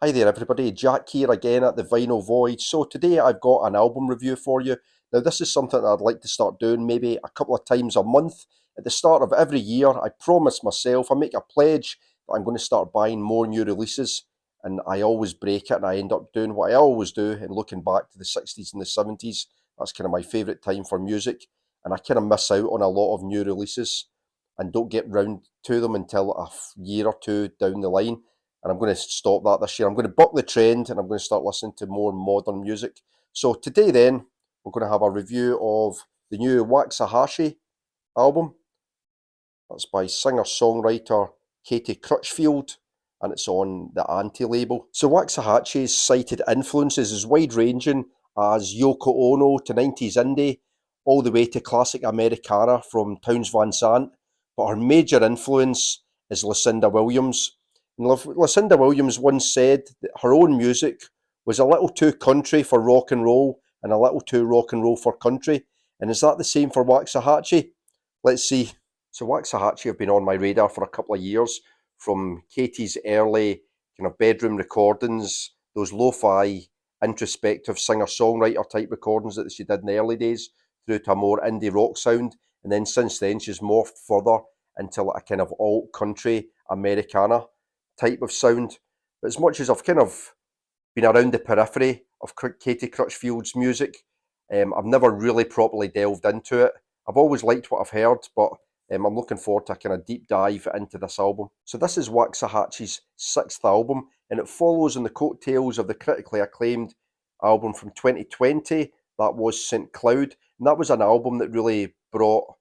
Hi there everybody, Jack here again at the Vinyl Void. So today I've got an album review for you. Now this is something that I'd like to start doing maybe a couple of times a month. At the start of every year I promise myself, I make a pledge that I'm going to start buying more new releases, and I always break it and I end up doing what I always do and looking back to the 60s and the 70s. That's kind of my favourite time for music, and I kind of miss out on a lot of new releases and don't get round to them until a year or two down the line, and I'm going to stop that this year. I'm going to buck the trend and I'm going to start listening to more modern music. So today then, we're going to have a review of the new Waxahatchee album. That's by singer-songwriter Katie Crutchfield, and it's on the Anti label. So Waxahatchee's cited influences is wide-ranging as Yoko Ono to 90s indie, all the way to classic Americana from Townes Van Sant, but her major influence is Lucinda Williams. And Lucinda Williams once said that her own music was a little too country for rock and roll and a little too rock and roll for country. And is that the same for Waxahatchee? Let's see. So Waxahatchee have been on my radar for a couple of years, from Katie's early kind of bedroom recordings, those lo-fi, introspective singer-songwriter type recordings that she did in the early days, through to a more indie rock sound. And then since then she's morphed further into a kind of alt-country Americana type of sound. But as much as I've kind of been around the periphery of Katie Crutchfield's music, I've never really properly delved into it. I've always liked what I've heard, but I'm looking forward to a kind of deep dive into this album. So this is Waxahatchee's sixth album, and it follows in the coattails of the critically acclaimed album from 2020, that was St. Cloud. And that was an album that really brought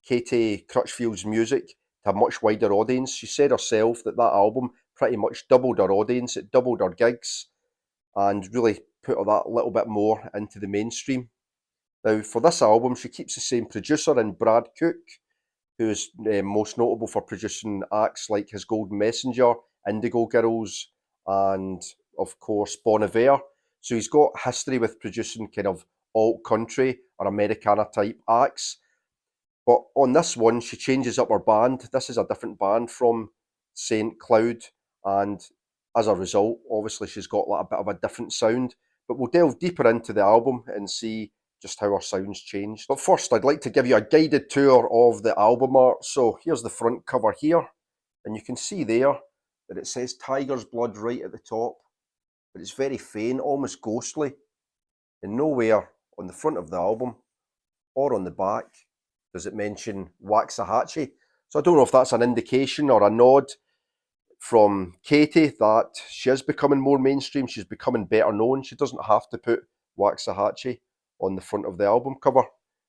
Katie Crutchfield's music to a much wider audience. She said herself that that album pretty much doubled her audience, it doubled her gigs, and really put her that little bit more into the mainstream. Now, for this album, she keeps the same producer in Brad Cook, who is most notable for producing acts like His Golden Messenger, Indigo Girls, and of course Bon Iver. So he's got history with producing kind of alt country or Americana type acts. But on this one, she changes up her band. This is a different band from St. Cloud, and as a result, obviously she's got like a bit of a different sound. But we'll delve deeper into the album and see just how her sounds changed. But first, I'd like to give you a guided tour of the album art. So here's the front cover here, and you can see there that it says Tiger's Blood right at the top, but it's very faint, almost ghostly, and nowhere on the front of the album or on the back does it mention Waxahatchee. So I don't know if that's an indication or a nod from Katie that she is becoming more mainstream, she's becoming better known. She doesn't have to put Waxahatchee on the front of the album cover.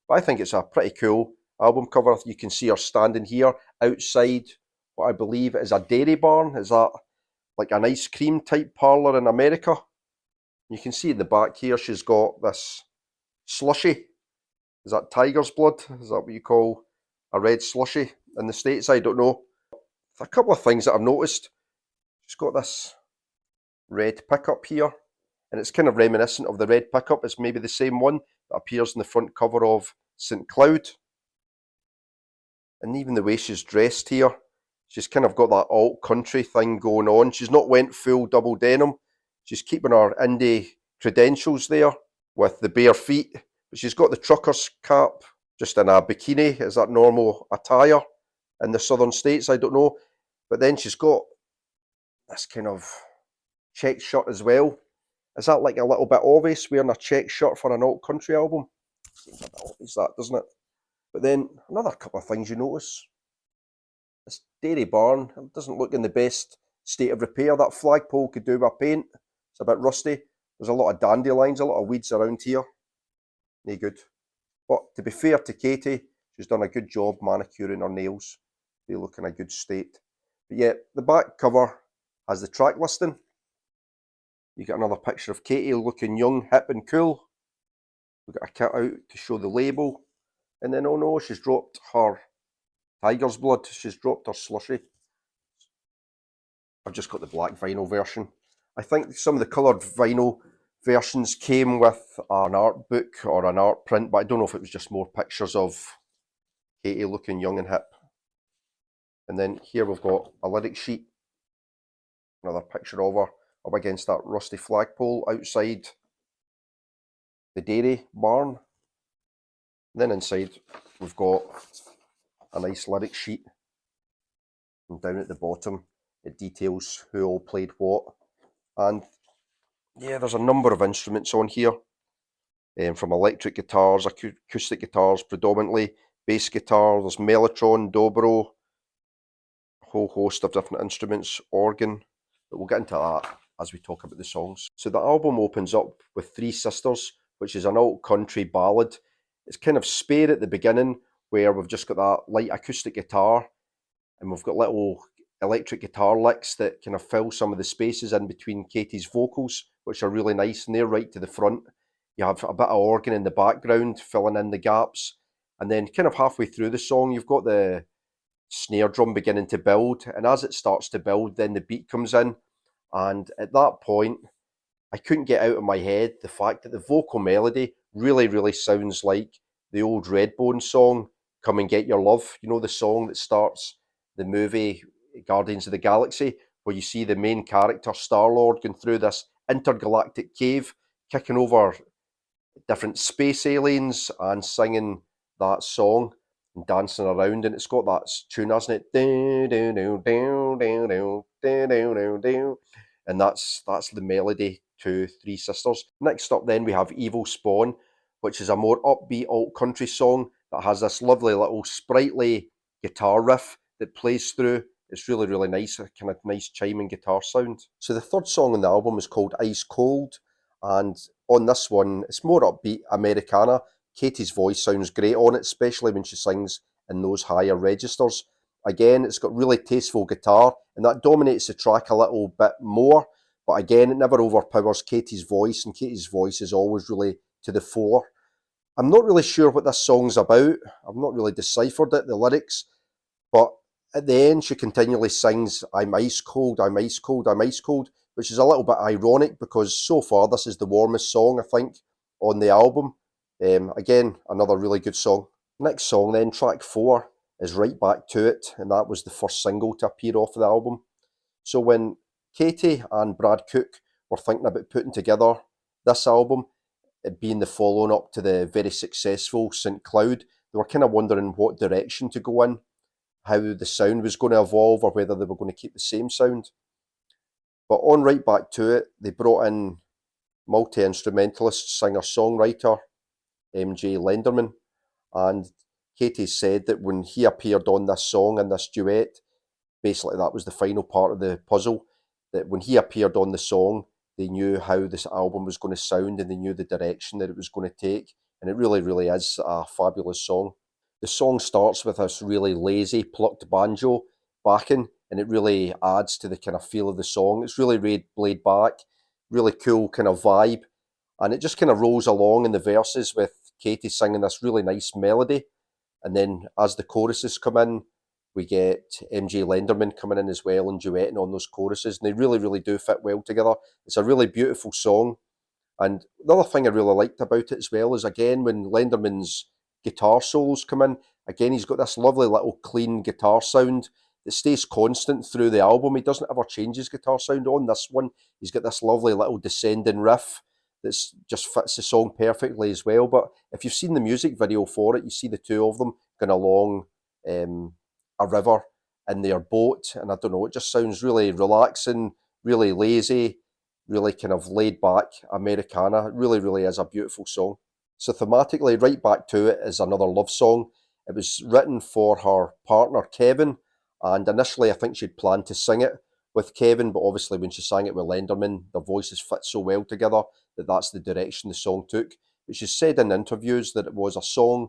But I think it's a pretty cool album cover. You can see her standing here outside what I believe is a dairy barn. Is that like an ice cream type parlour in America? You can see in the back here she's got this slushy. Is that tiger's blood? Is that what you call a red slushy in the States? I don't know. A couple of things that I've noticed. She's got this red pickup here, and it's kind of reminiscent of the red pickup. It's maybe the same one that appears in the front cover of St. Cloud. And even the way she's dressed here, she's kind of got that alt country thing going on. She's not went full double denim. She's keeping her indie credentials there with the bare feet. But she's got the trucker's cap, just in a bikini. Is that normal attire in the southern states? I don't know. But then she's got this kind of check shirt as well. Is that like a little bit obvious, wearing a check shirt for an alt country album? Seems a bit obvious, that, doesn't it? But then another couple of things you notice. This dairy barn, it doesn't look in the best state of repair. That flagpole could do with paint. It's a bit rusty. There's a lot of dandelions, a lot of weeds around here. No good. But to be fair to Katie, she's done a good job manicuring her nails. They look in a good state. But yet, the back cover has the track listing. You get another picture of Katie looking young, hip and cool. We've got a cut out to show the label. And then, oh no, she's dropped her tiger's blood. She's dropped her slushy. I've just got the black vinyl version. I think some of the coloured vinyl versions came with an art book or an art print, but I don't know if it was just more pictures of Katie looking young and hip. And then here we've got a lyric sheet, another picture of her up against that rusty flagpole outside the dairy barn. Then inside we've got a nice lyric sheet, and down at the bottom it details who all played what. And yeah, there's a number of instruments on here, from electric guitars, acoustic guitars predominantly, bass guitar, there's mellotron, dobro, a whole host of different instruments, organ, but we'll get into that as we talk about the songs. So the album opens up with Three Sisters, which is an alt country ballad. It's kind of spare at the beginning, where we've just got that light acoustic guitar, and we've got little electric guitar licks that kind of fill some of the spaces in between Katie's vocals, which are really nice, and they're right to the front. You have a bit of organ in the background filling in the gaps, and then kind of halfway through the song you've got the snare drum beginning to build, and as it starts to build then the beat comes in, and at that point I couldn't get out of my head the fact that the vocal melody really sounds like the old Redbone song, Come and Get Your Love. You know, the song that starts the movie Guardians of the Galaxy, where you see the main character, Star-Lord, going through this intergalactic cave, kicking over different space aliens and singing that song and dancing around. And it's got that tune, hasn't it? And that's the melody to Three Sisters. Next up then we have Evil Spawn, which is a more upbeat alt country song that has this lovely little sprightly guitar riff that plays through. It's really nice, a kind of nice chiming guitar sound. So the third song on the album is called Ice Cold, and on this one it's more upbeat Americana. Katie's voice sounds great on it, especially when she sings in those higher registers. Again, it's got really tasteful guitar, and that dominates the track a little bit more, but again, it never overpowers Katie's voice, and Katie's voice is always really to the fore. I'm not really sure what this song's about. I've not really deciphered it, the lyrics, but at the end she continually sings, I'm ice cold, I'm ice cold, I'm ice cold, which is a little bit ironic because so far this is the warmest song, I think, on the album. Again, another really good song. Next song then, track 4, is Right Back to It, and that was the first single to appear off the album. So when Katie and Brad Cook were thinking about putting together this album, it being the follow up to the very successful St. Cloud, they were kind of wondering what direction to go in, how the sound was going to evolve, or whether they were going to keep the same sound. But on Right Back to It, they brought in multi-instrumentalist, singer-songwriter MJ Lenderman, and Katie said that when he appeared on this song in this duet, basically that was the final part of the puzzle, that when he appeared on the song, they knew how this album was going to sound and they knew the direction that it was going to take, and it really is a fabulous song. The song starts with this really lazy, plucked banjo backing, and it really adds to the kind of feel of the song. It's really laid back, really cool kind of vibe, and it just kind of rolls along in the verses with Katie singing this really nice melody, and then as the choruses come in, we get MJ Lenderman coming in as well and duetting on those choruses, and they really do fit well together. It's a really beautiful song. And the other thing I really liked about it as well is, again, when Lenderman's guitar solos come in, again, he's got this lovely little clean guitar sound that stays constant through the album. He doesn't ever change his guitar sound. On this one, he's got this lovely little descending riff that just fits the song perfectly as well. But if you've seen the music video for it, you see the two of them going along a river in their boat, and I don't know, it just sounds really relaxing, really lazy, really kind of laid back Americana. It really is a beautiful song. So thematically, Right Back to It is another love song. It was written for her partner Kevin, and initially I think she'd planned to sing it with Kevin, but obviously when she sang it with Lenderman, their voices fit so well together that that's the direction the song took. But she said in interviews that it was a song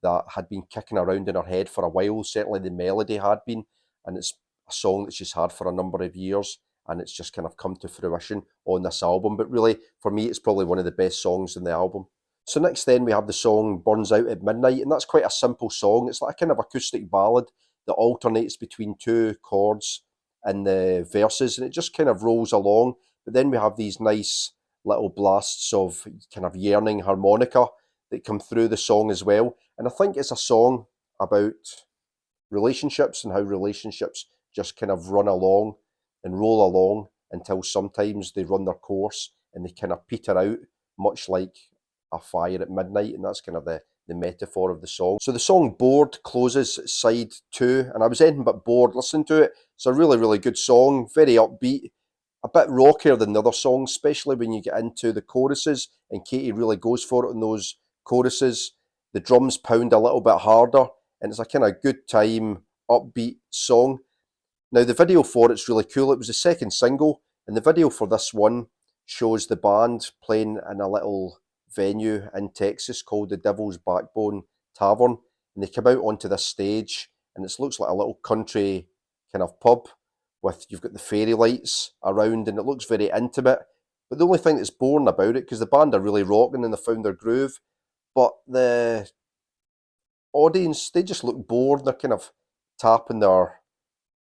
that had been kicking around in her head for a while. Certainly the melody had been, and it's a song that she's had for a number of years, and it's just kind of come to fruition on this album. But really, for me, it's probably one of the best songs in the album. So next then we have the song Burns Out at Midnight, and that's quite a simple song. It's like a kind of acoustic ballad that alternates between two chords in the verses, and it just kind of rolls along. But then we have these nice little blasts of kind of yearning harmonica that come through the song as well. And I think it's a song about relationships and how relationships just kind of run along and roll along until sometimes they run their course and they kind of peter out, much like a fire at midnight, and that's kind of the metaphor of the song. So the song Bored closes side 2, and I was anything but bored listening to it. It's a really, really good song, very upbeat, a bit rockier than the other songs, especially when you get into the choruses, and Katie really goes for it in those choruses. The drums pound a little bit harder, and it's a kind of good time, upbeat song. Now, the video for it's really cool. It was the second single, and the video for this one shows the band playing in a little venue in Texas called the Devil's Backbone Tavern. And they come out onto this stage, and it looks like a little country kind of pub with, you've got the fairy lights around, and it looks very intimate. But the only thing that's boring about it, because the band are really rocking and they found their groove, but the audience, they just look bored. They're kind of tapping their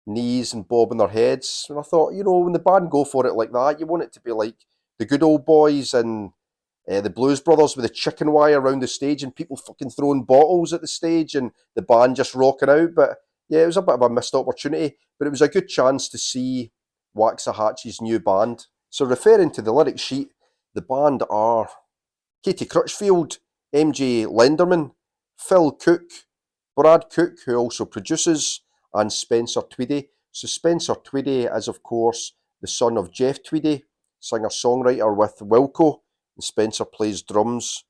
knees and bobbing their heads. And I thought, when the band go for it like that, you want it to be like the Good Old Boys and the Blues Brothers with the chicken wire around the stage and people fucking throwing bottles at the stage and the band just rocking out. But yeah, it was a bit of a missed opportunity, but it was a good chance to see Waxahatchee's new band. So referring to the lyric sheet, the band are Katie Crutchfield, MJ Lenderman, Phil Cook, Brad Cook, who also produces, and Spencer Tweedy. So Spencer Tweedy is, of course, the son of Jeff Tweedy, singer-songwriter with Wilco, and Spencer plays drums.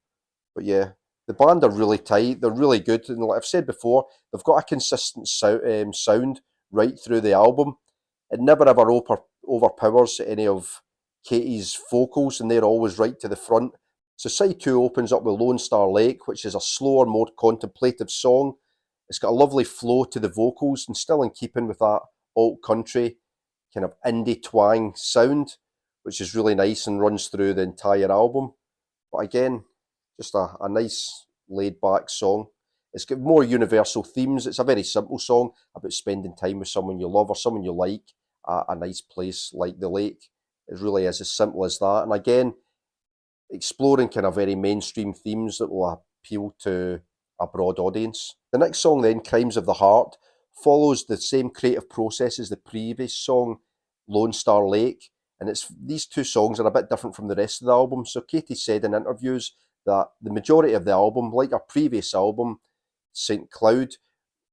But yeah, the band are really tight, they're really good, and like I've said before, they've got a consistent sound right through the album. It never ever overpowers any of Katie's vocals, and they're always right to the front. So side 2 opens up with Lone Star Lake, which is a slower, more contemplative song. It's got a lovely flow to the vocals and still in keeping with that alt country kind of indie twang sound, which is really nice and runs through the entire album. But again, just a nice laid back song. It's got more universal themes. It's a very simple song about spending time with someone you love or someone you like at a nice place like the lake. It really is as simple as that. And again, exploring kind of very mainstream themes that will appeal to a broad audience. The next song then, Crimes of the Heart, follows the same creative process as the previous song, Lone Star Lake, and these two songs are a bit different from the rest of the album. So Katie said in interviews that the majority of the album, like our previous album, St. Cloud,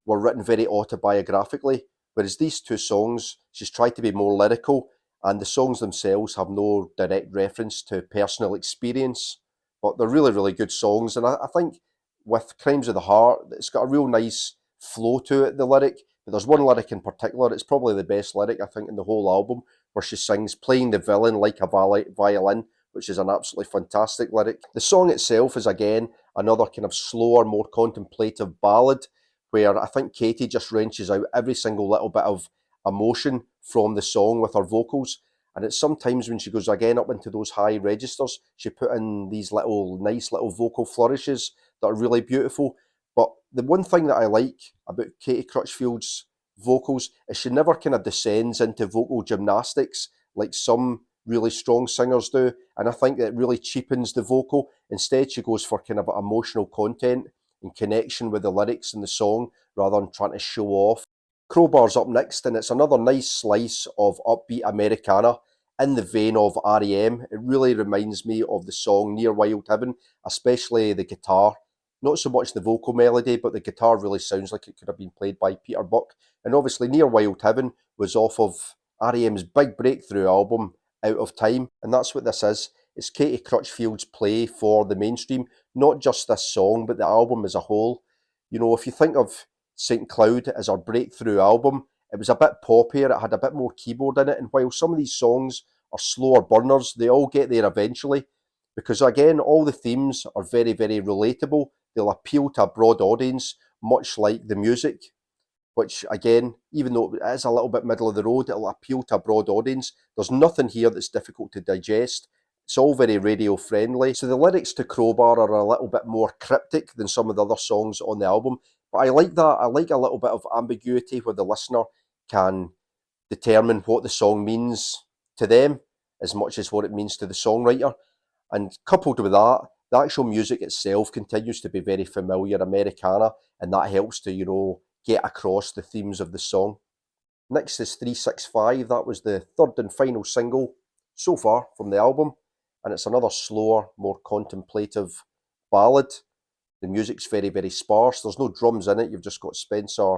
were written very autobiographically, whereas these two songs, she's tried to be more lyrical, and the songs themselves have no direct reference to personal experience, but they're really, really good songs. And I think with Crimes of the Heart, it's got a real nice flow to it, the lyric, but there's one lyric in particular, it's probably the best lyric, I think, in the whole album, where she sings, playing the villain like a violin, which is an absolutely fantastic lyric. The song itself is, again, another kind of slower, more contemplative ballad, where I think Katie just wrenches out every single little bit of emotion from the song with her vocals. And it's sometimes when she goes again up into those high registers, she put in these nice little vocal flourishes that are really beautiful. But the one thing that I like about Katie Crutchfield's vocals is she never kind of descends into vocal gymnastics like some really strong singers do. And I think that really cheapens the vocal. Instead, she goes for kind of emotional content in connection with the lyrics in the song rather than trying to show off. Crowbar's up next, and it's another nice slice of upbeat Americana in the vein of REM. It really reminds me of the song Near Wild Heaven, especially the guitar. Not so much the vocal melody, but the guitar really sounds like it could have been played by Peter Buck. And obviously Near Wild Heaven was off of REM's big breakthrough album, Out of Time, and that's what this is. It's Katie Crutchfield's play for the mainstream, not just this song, but the album as a whole. If you think of St. Cloud as our breakthrough album, it was a bit poppier, it had a bit more keyboard in it, and while some of these songs are slower burners, they all get there eventually, because again, all the themes are very, very relatable. They'll appeal to a broad audience, much like the music, which again, even though it is a little bit middle of the road, it'll appeal to a broad audience. There's nothing here that's difficult to digest. It's all very radio friendly. So the lyrics to Crowbar are a little bit more cryptic than some of the other songs on the album. But I like that. I like a little bit of ambiguity where the listener can determine what the song means to them as much as what it means to the songwriter. And coupled with that, the actual music itself continues to be very familiar Americana, and that helps to, get across the themes of the song. Next is 365, that was the third and final single so far from the album, and it's another slower, more contemplative ballad. The music's very, very sparse, there's no drums in it, you've just got Spencer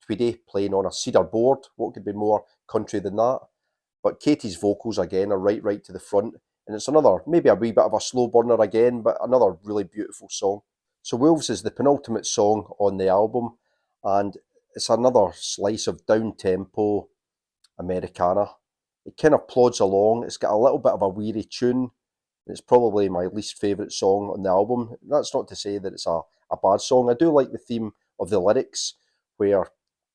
Tweedy playing on a cedar board. What could be more country than that? But Katie's vocals again are right to the front, and it's another, maybe a wee bit of a slow burner again, but another really beautiful song. So Wolves is the penultimate song on the album, and it's another slice of down-tempo Americana. It kind of plods along, it's got a little bit of a weary tune, and it's probably my least favourite song on the album. That's not to say that it's a bad song. I do like the theme of the lyrics, where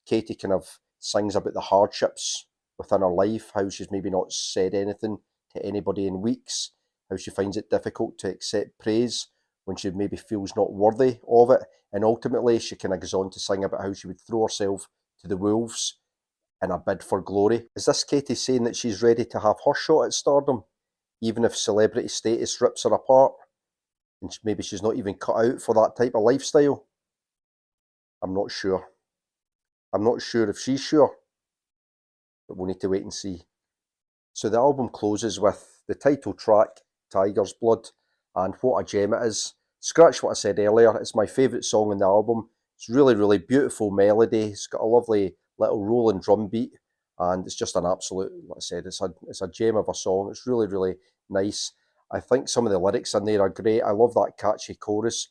Katie kind of sings about the hardships within her life, how she's maybe not said anything to anybody in weeks, how she finds it difficult to accept praise when she maybe feels not worthy of it, and ultimately she kind of goes on to sing about how she would throw herself to the wolves in a bid for glory. Is this Katie saying that she's ready to have her shot at stardom, even if celebrity status rips her apart, and maybe she's not even cut out for that type of lifestyle? I'm not sure. I'm not sure if she's sure, but we'll need to wait and see. So the album closes with the title track, Tiger's Blood, and what a gem it is. Scratch what I said earlier, it's my favourite song on the album. It's really beautiful melody, it's got a lovely little rolling drum beat, and it's just an absolute, like I said, it's a gem of a song. It's really nice. I think some of the lyrics in there are great. I love that catchy chorus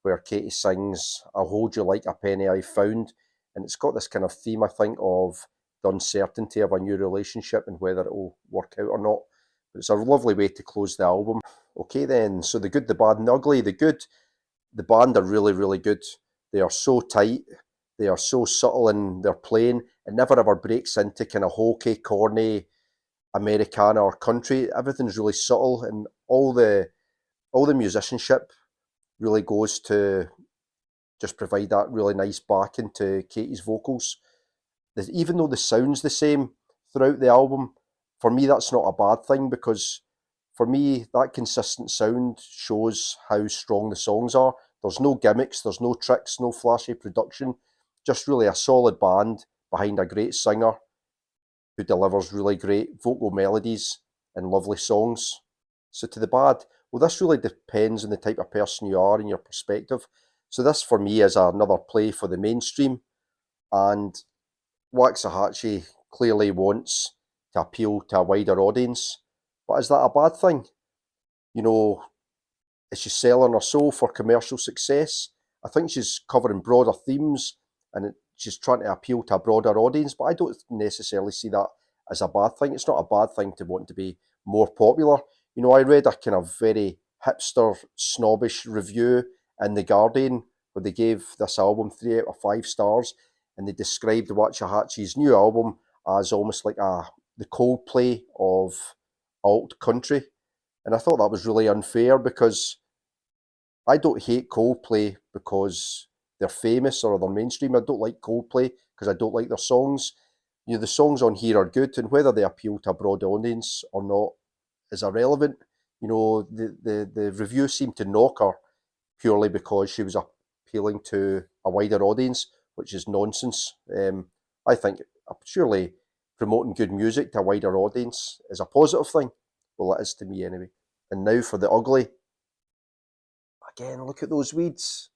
where Katie sings, I'll hold you like a penny I found, and it's got this kind of theme, I think, of the uncertainty of a new relationship and whether it will work out or not. But it's a lovely way to close the album. Okay then, so the good, the bad and the ugly. The good, the band are really good. They are so tight, they are so subtle in their playing. It never ever breaks into kind of hokey, corny Americana or country. Everything's really subtle, and all the musicianship really goes to just provide that really nice backing to Katie's vocals. Even though the sound's the same throughout the album, for me that's not a bad thing, because for me that consistent sound shows how strong the songs are. There's no gimmicks, there's no tricks, no flashy production, just really a solid band behind a great singer who delivers really great vocal melodies and lovely songs. So to the bad, well, this really depends on the type of person you are and your perspective. So this for me is another play for the mainstream, and Waxahatchee clearly wants to appeal to a wider audience. But is that a bad thing? You know, is she selling her soul for commercial success? I think she's covering broader themes, and she's trying to appeal to a broader audience, but I don't necessarily see that as a bad thing. It's not a bad thing to want to be more popular. You know, I read a kind of very hipster, snobbish review in The Guardian where they gave this album 3 out of 5 stars, and they described Waxahatchee's new album as almost like the Coldplay of alt country. And I thought that was really unfair, because I don't hate Coldplay because they're famous or they're mainstream. I don't like Coldplay because I don't like their songs. You know, the songs on here are good, and whether they appeal to a broad audience or not is irrelevant. You know, the review seemed to knock her purely because she was appealing to a wider audience, which is nonsense. I think surely promoting good music to a wider audience is a positive thing. Well, it is to me anyway. And now for the ugly. Again, look at those weeds.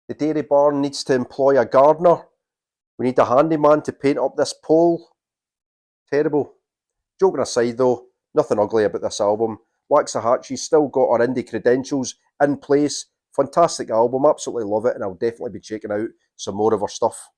The dairy barn needs to employ a gardener. We need a handyman to paint up this pole. Terrible. Joking aside though, nothing ugly about this album. Waxahatchee's still got her indie credentials in place. Fantastic album, absolutely love it, and I'll definitely be checking out some more of her stuff.